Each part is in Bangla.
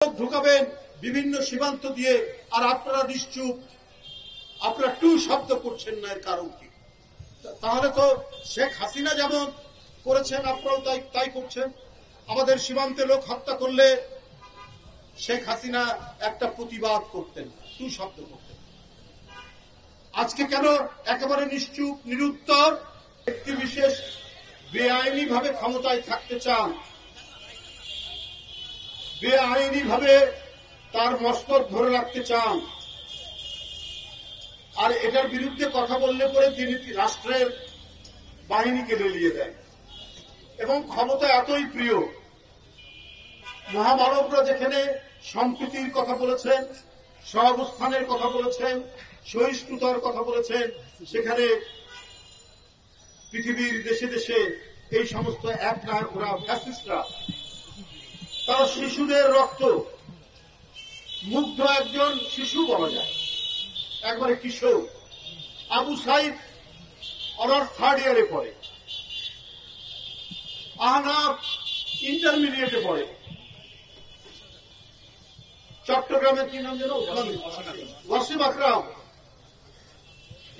ঢুকাবেন বিভিন্ন সীমান্ত দিয়ে, আর আপনারা নিশ্চুপ, আপনারা টু শব্দ করছেন না। এর কারণ কি? তাহলে তো শেখ হাসিনা যেমন করেছেন আপনারাও তাই করছেন। আমাদের সীমান্তে লোক হত্যা করলে শেখ হাসিনা একটা প্রতিবাদ করতেন, টু শব্দ করতেন। আজকে কেন একেবারে নিশ্চুপ, নিরুত্তর? ব্যক্তি বিশেষ বেআইনি ভাবে ক্ষমতায় থাকতে চান, বেআইনি ভাবে তার মস্তক ধরে রাখতে চান, আর এটার বিরুদ্ধে কথা বললে পরে তিনি রাষ্ট্রের বাহিনীকে লেলিয়ে দেন। এবং ক্ষমতা এতই প্রিয়, মহামানবরা যেখানে সম্প্রীতির কথা বলেছেন, সহাবস্থানের কথা বলেছেন, সহিষ্ণুতার কথা বলেছেন, সেখানে পৃথিবীর দেশে দেশে এই সমস্ত এক নায়করা, ফ্যাসিস্টরা, তারা শিশুদের রক্ত, মুগ্ধ একজন শিশু বলা যায়, একবারে কিশোর, আবু সাইদ অনার্স 3rd ইয়ারে পড়ে, আহনাফ ইন্টারমিডিয়েটে পড়ে, চট্টগ্রামের কি নাম যেন, ওয়াসিম আকরাম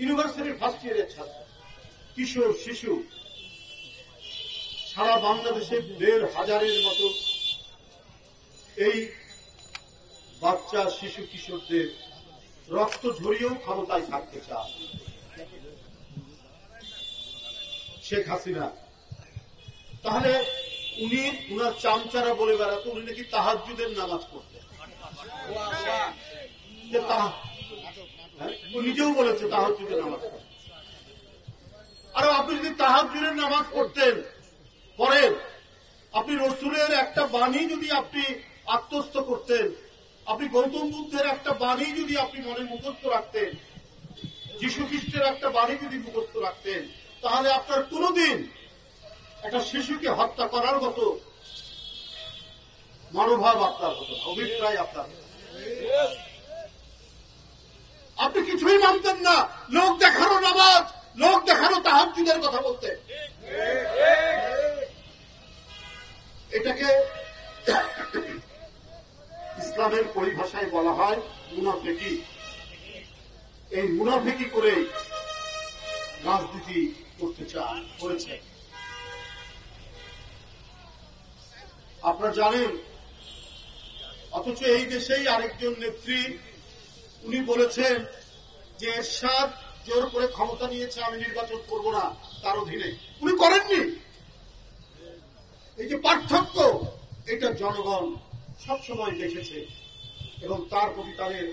ইউনিভার্সিটির 1st ইয়ারের ছাত্র, কিশোর শিশু। সারা বাংলাদেশে 1,500-এর মতো এই বাচ্চা শিশু কিশোরদের রক্ত ঝরিয়েও ক্ষমতায় থাকতে চান শেখ হাসিনা। তাহলে উনি উনার চামচারা বলে বেড়াতো উনি নাকি তাহাজ্জুদের নামাজ পড়তেন। নিজেও বলেছে তাহাজ্জুদের নামাজ পড়তেন। আর আপনি যদি তাহাজ্জুদের নামাজ পড়তেন, পড়েন, আপনি রসুলের একটা বাণী যদি আপনি আত্মস্থ করতেন, আপনি গৌতম বুদ্ধের একটা বাণী যদি আপনি মনে মুখস্থ রাখতেন, যীশু খ্রিস্টের একটা বাণী যদি মুখস্থ রাখতেন, তাহলে আপনার কোনদিন একটা শিশুকে হত্যা করার মতো মনোভাব আপনার হতো না, অভিপ্রায় আপনার হতো। আপনি কিছুই মানতেন না, লোক দেখানো নামাজ, লোক দেখানো তাহাজ্জুদের কথা বলতেন। এটাকে ইসলামের পরিভাষায় বলা হয় মুনাফিকি। এই মুনাফিকি করে রাজনীতি করতে করেছে। আপনারা জানেন, অথচ এই দেশেই আরেকজন নেত্রী উনি বলেছেন যে এরশাদ জোর করে ক্ষমতা নিয়েছে, আমি নির্বাচন করব না তার অধীনে। উনি করেননি। এই যে পার্থক্য, এটা জনগণ সবসময় দেখেছে এবং তার প্রতি তাদের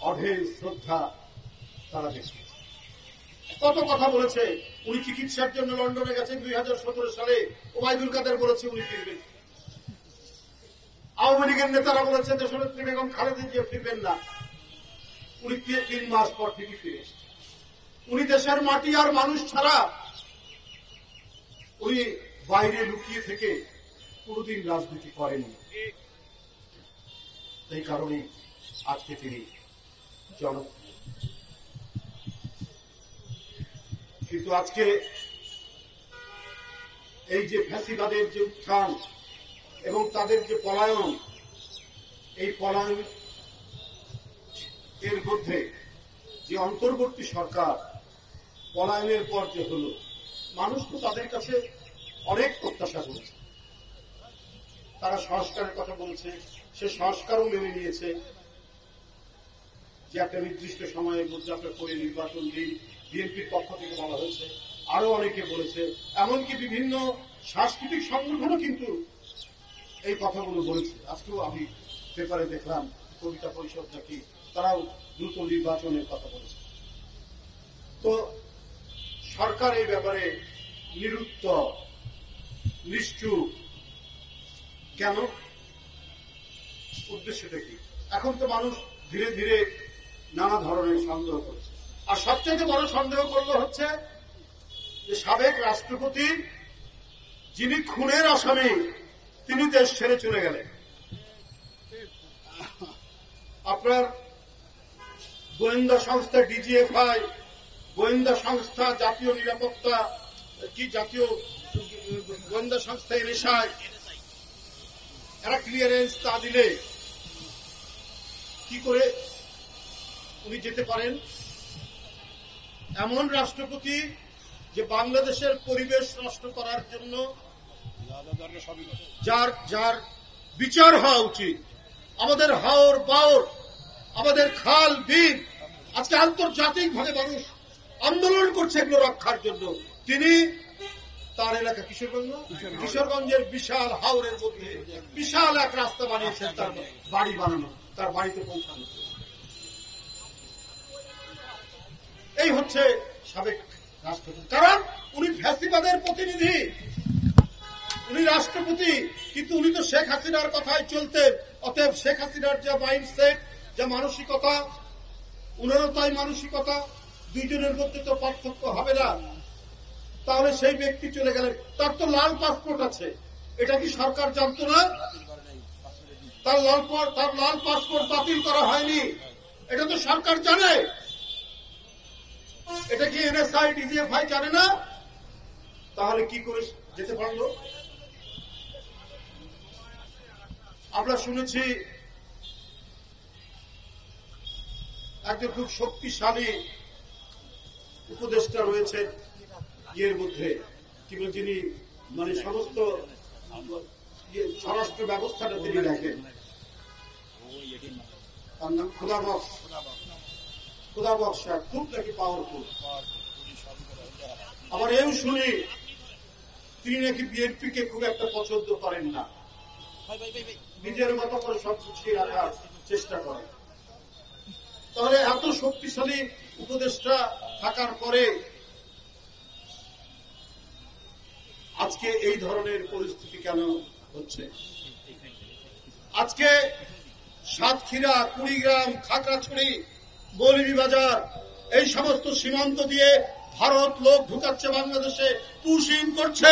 অঢেল শ্রদ্ধা তারা দেখেছে। কত কথা বলেছে। উনি চিকিৎসার জন্য লন্ডনে গেছেন 2017 সালে, ওবায়দুল কাদের বলেছে উনি ফিরবেন। আওয়ামী লীগের নেতারা বলেছে দেশনেত্রী বেগম খালেদা জিয়া ফিরবেন না, উনি 3 মাস পর থেকে ফিরে এসেছেন। উনি দেশের মাটি আর মানুষ ছাড়া উনি বাইরে লুকিয়ে থেকে কোনদিন রাজনীতি করেননি। এই কারণে আজকে তিনি জনপ্রিয়। কিন্তু আজকে এই যে ফ্যাসিবাদের যে উত্থান এবং তাদের যে পলায়ন, এই পলায়ন এর মধ্যে যে অন্তর্বর্তী সরকার পলায়নের পর যে হল, মানুষ তো তাদের কাছে অনেক প্রত্যাশা করেছে। তারা সংস্কারের কথা বলছে, সে সংস্কারও মেনে নিয়েছে যে একটা নির্দিষ্ট সময়ের মধ্যে আপনার করে নির্বাচন দিন। বিএনপির পক্ষ থেকে বলা হয়েছে, আরো অনেকে বলেছে, এমনকি বিভিন্ন সাংস্কৃতিক সংগঠনও কিন্তু এই কথাগুলো বলেছে। আজকেও আমি পেপারে দেখলাম কবিতা পরিষদ নাকি তারাও দ্রুত নির্বাচনের কথা বলেছে। তো সরকার এই ব্যাপারে নিরুত্তর, নিশ্চুপ। কেন? উদ্দেশ্যটা কি? এখন তো মানুষ ধীরে ধীরে নানা ধরনের সন্দেহ করছে। আর সবচেয়ে বড় সন্দেহ করলো হচ্ছে যে সাবেক রাষ্ট্রপতি, যিনি খুনের আসামি, তিনি দেশ ছেড়ে চলে গেলেন। আপনার গোয়েন্দা সংস্থা ডিজিএফআই, গোয়েন্দা সংস্থা জাতীয় নিরাপত্তা কি, জাতীয় গোয়েন্দা সংস্থা এনএসআই, এরা ক্লিয়ারেন্স তা দিলে কি করে উনি যেতে পারেন? এমন রাষ্ট্রপতি যে বাংলাদেশের পরিবেশ নষ্ট করার জন্য যার বিচার হওয়া উচিত, আমাদের হাওর বাওর, আমাদের খাল বিল, আজকে আন্তর্জাতিকভাবে মানুষ আন্দোলন করছে এগুলো রক্ষার জন্য, তিনি তার এলাকা কিশোরগঞ্জের বিশাল হাওরের মধ্যে বিশাল এক রাস্তা বানিয়েছেন তার বাড়ি বানানো, তার বাড়িতে পৌঁছানো। এই হচ্ছে সাবেক রাষ্ট্রপতি, কারণ উনি ফ্যাসিবাদের প্রতিনিধি, উনি রাষ্ট্রপতি, কিন্তু উনি তো শেখ হাসিনার কথায় চলতেন। অতএব শেখ হাসিনার যে মাইন্ডসেট, যে মানসিকতা, উনারও তাই মানসিকতা, দুইজনের মধ্যে তো পার্থক্য হবে না। তাহলে সেই ব্যক্তি চলে গেলেন, তার তো লাল পাসপোর্ট আছে, এটা কি সরকার জানতো না? তার লাল পাসপোর্ট বাতিল করা হয়নি, এটা তো সরকার জানে। এটা কি এনএসআই ডিজিএফআই জানে না? তাহলে কি করে যেতে পারলো? আমরা শুনেছি একজন খুব শক্তিশালী উপদেষ্টা রয়েছে ইয়ের মধ্যে, কিংবা যিনি মানে সমস্ত স্বরাষ্ট্র ব্যবস্থাটা তিনি দেখেন, তার নাম খোদাবক্স সাহেব, খুব নাকি পাওয়ারফুল। আবার এও শুনি তিনি নাকি বিএনপি কে খুব একটা পছন্দ করেন না, নিজের মতো করে সব গুছিয়ে রাখার চেষ্টা করেন। তাহলে এত শক্তিশালী উপদেষ্টা থাকার পরে আজকে এই ধরনের পরিস্থিতি কেন হচ্ছে? আজকে সাতক্ষীরা, কুড়িগ্রাম, খাগড়াছড়ি, মৌলভীবাজার, এই সমস্ত সীমান্ত দিয়ে ভারত লোক ঢুকাচ্ছে বাংলাদেশে, পুশিং করছে।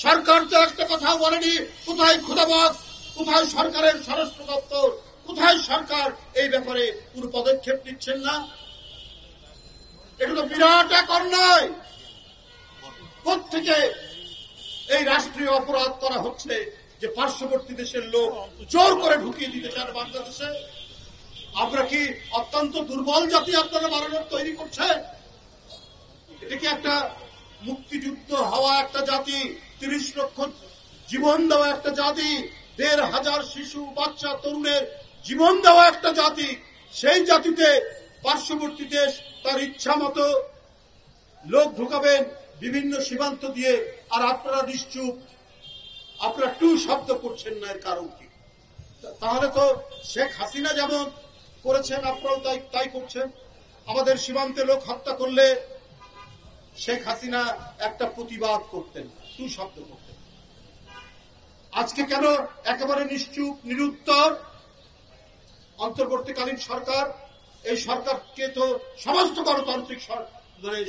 সরকার তো একটা কথা বলেনি। কোথায় খোদাবক্স, কোথায় সরকারের স্বরাষ্ট্র দপ্তর, কোথায় সরকার এই ব্যাপারে কোনো পদক্ষেপ নিচ্ছেন না? এটা তো বিরাট এক অন্যায়। কোত্থেকে এই রাষ্ট্রীয় অপরাধ করা হচ্ছে যে পার্শ্ববর্তী দেশের লোক জোর করে ঢুকিয়ে দিতে চান বাংলাদেশে? আমরা কি অত্যন্ত দুর্বল জাতি আপনারা বানানোর তৈরি করছেন? এটা কি একটা মুক্তিযুদ্ধ হওয়া একটা জাতি, ৩০ লক্ষ জীবন দেওয়া একটা জাতি, ১,৫০০ শিশু, বাচ্চা, তরুণের জীবন দেওয়া একটা জাতি, সেই জাতিতে পার্শ্ববর্তী দেশ তার ইচ্ছা মতো লোক ঢুকাবেন বিভিন্ন সীমান্ত দিয়ে, আর আপনারা নিশ্চুপ, আপনারা টু শব্দ করছেন না। এর কারণ কি? তাহলে তো শেখ হাসিনা যেমন করেছেন আপনারাও তাই করছেন। আমাদের সীমান্তে লোক হত্যা করলে শেখ হাসিনা একটা প্রতিবাদ করতেন, টু শব্দ করতেন। আজকে কেন একেবারে নিশ্চুপ, নিরুত্তর? অন্তর্বর্তীকালীন সরকার, এই সরকারকে তো সমস্ত গণতান্ত্রিক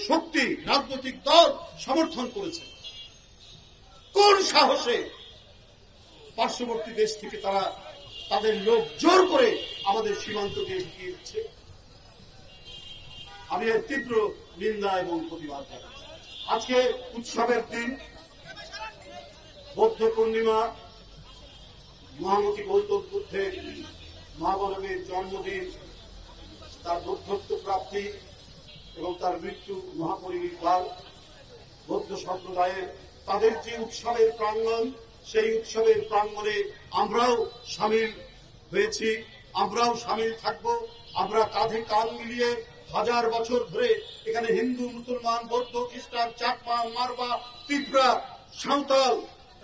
শক্তি, রাজনৈতিক দল সমর্থন করেছে। কোন সাহসে পার্শ্ববর্তী দেশ থেকে তারা তাদের লোক জোর করে আমাদের সীমান্ত দিয়ে ঢুকিয়ে দিচ্ছে? আমি এর তীব্র নিন্দা এবং প্রতিবাদ জানাচ্ছি। আজকে উৎসবের দিন, বৌদ্ধ পূর্ণিমা, মহামতি গৌতম বুদ্ধের মহামানবের জন্মদিন, তার বুদ্ধত্ব প্রাপ্তি এবং তার মৃত্যু, মহাপরিনির্বাণ, বৌদ্ধ সম্প্রদায়ের তাদের যে উৎসবের প্রাঙ্গণ, সেই উৎসবের প্রাঙ্গণে আমরাও সামিল হয়েছি, আমরাও সামিল থাকব। আমরা কাঁধে কাঁধ মিলিয়ে 1000 বছর ধরে এখানে হিন্দু, মুসলমান, বৌদ্ধ, খ্রিস্টান, চাকমা, মারবা, ত্রিপুরা, সাঁওতাল,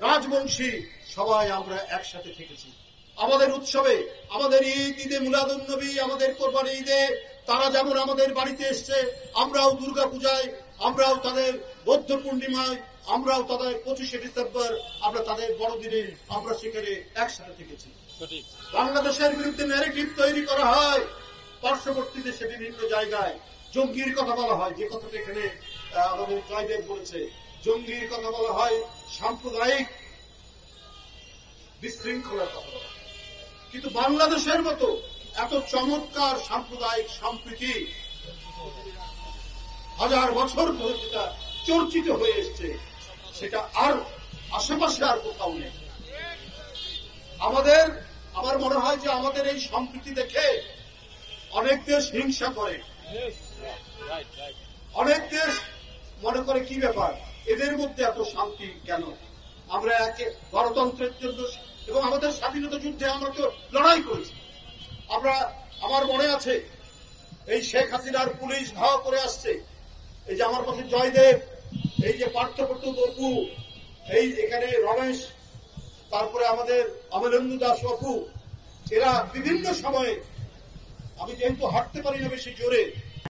রাজবংশী সবাই আমরা একসাথে থেকেছি। আমাদের উৎসবে, আমাদের ঈদে মিলাদুন্নবী, আমাদের কোরবানি ঈদে তারা যেমন আমাদের বাড়িতে এসছে, আমরাও দুর্গা পূজায়, আমরাও তাদের বৌদ্ধ পূর্ণিমায়, আমরাও তাদের 25শে ডিসেম্বর, আমরা তাদের বড়দিনে আমরা সেখানে একসাথে থেকেছি। বাংলাদেশের বিরুদ্ধে ন্যারেটিভ তৈরি করা হয়, পার্শ্ববর্তী দেশে বিভিন্ন জায়গায় জঙ্গির কথা বলা হয়, যে কথাটা এখানে আমাদের জয়দেব বলেছে, জঙ্গির কথা বলা হয়, সাম্প্রদায়িক বিশৃঙ্খলার কথা বলা হয়। কিন্তু বাংলাদেশের মতো এত চমৎকার সাম্প্রদায়িক সম্প্রীতি 1000 বছর ধরে যেটা চর্চিত হয়ে এসছে, সেটা আর আশেপাশে আর কোথাও নেই। আমার মনে হয় যে আমাদের এই সম্প্রীতি দেখে অনেক দেশ হিংসা করে, অনেক দেশ মনে করে কি ব্যাপার, এদের মধ্যে এত শান্তি কেন? আমরা একে গণতন্ত্রের জন্য এবং আমাদের স্বাধীনতা যুদ্ধে আমরা তো লড়াই করেছি। আমার মনে আছে এই শেখ হাসিনার পুলিশ ধাওয়া করে আসছে, এই যে আমার পাশে জয়দেব, এই যে পার্থপ্রতু বপু, এই এখানে রমেশ, তারপরে আমাদের অমলেন্দু দাস বাপু, এরা বিভিন্ন সময়ে, আমি যেহেতু হাঁটতে পারি না বেশি জোরে,